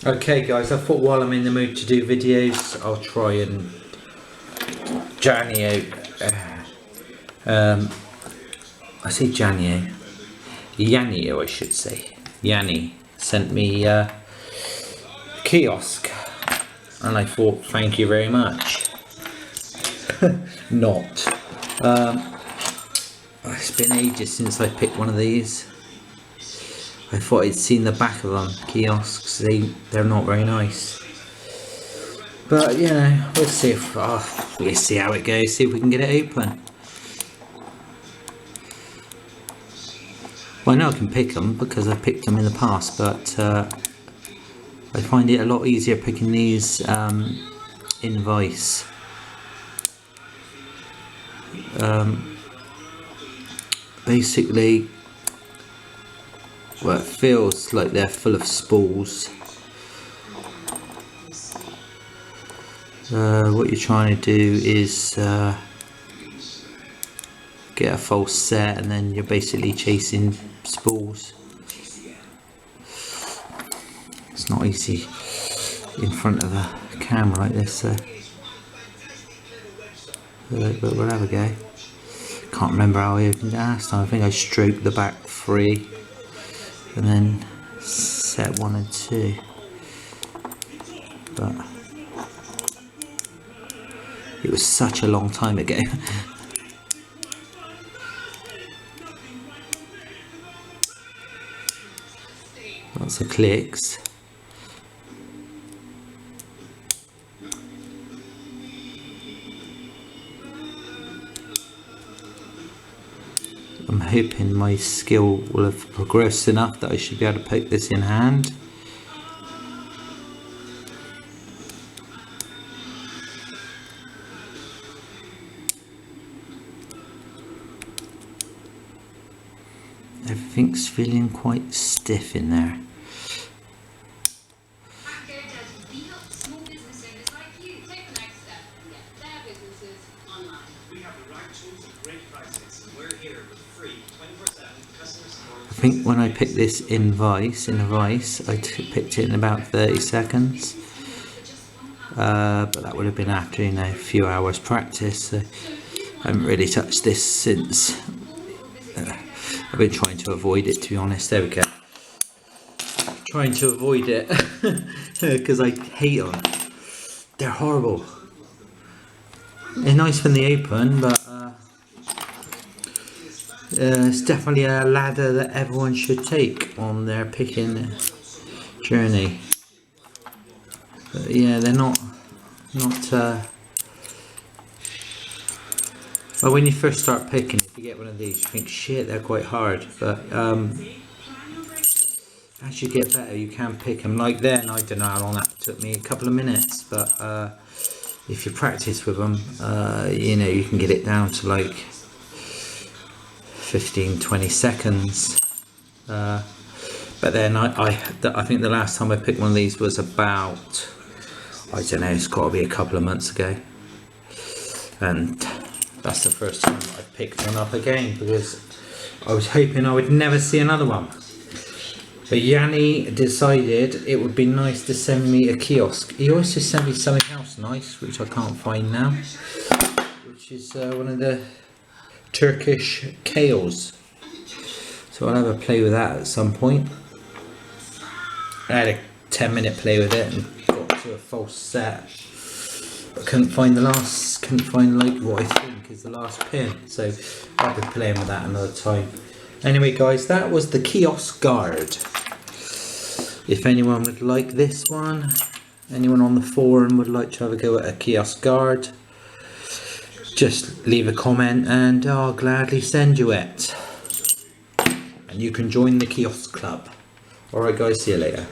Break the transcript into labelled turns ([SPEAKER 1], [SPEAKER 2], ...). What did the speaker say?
[SPEAKER 1] Okay guys, I thought while I'm in the mood to do videos, I'll try and Janio, I say Janio, Yanio I should say, Yanni sent me Keyosk, and I thought thank you very much. Not. It's been ages since I picked one of these. I thought I'd seen the back of them, kiosks. They're not very nice. But you know, we'll see if we'll see how it goes. See if we can get it open. Well, I know I can pick them because I've picked them in the past, but I find it a lot easier picking these in vice. Basically, well, it feels like they're full of spools. What you're trying to do is get a false set, and then you're basically chasing spools. It's not easy in front of a camera like this, so but we'll have a go. Can't remember how I opened it last time. I think I stroked the back free and then set 1 and 2, but it was such a long time ago. Lots of clicks. I'm hoping my skill will have progressed enough that I should be able to poke this in hand. Everything's feeling quite stiff in there. I think when I picked this in a vice, I picked it in about 30 seconds. But that would have been after, you know, a few hours practice. So I haven't really touched this since. I've been trying to avoid it, to be honest. There we go. Trying to avoid it because I hate them. They're horrible. They're nice when they open, but it's definitely a ladder that everyone should take on their picking journey. But yeah, they're not. Well, when you first start picking, if you get one of these, you think, shit, they're quite hard. But as you get better, you can pick them. Like then, I don't know how long that took me, a couple of minutes. But if you practice with them, you know, you can get it down to like 15-20 seconds. But then I think the last time I picked one of these was about, I don't know, it's got to be a couple of months ago. And that's the first time I picked one up again, because I was hoping I would never see another one. But Yanni decided it would be nice to send me a kiosk. He also sent me something else nice, which I can't find now, which is one of the Turkish kales. So I'll have a play with that at some point. I had a 10-minute play with it and got to a false set. But couldn't find like what I think is the last pin. So I'll be playing with that another time. Anyway guys, that was the Kyosk guard. If anyone would like this one, anyone on the forum would like to have a go at a Kyosk guard, just leave a comment and I'll gladly send you it. And you can join the Kiosk club. Alright guys, see you later.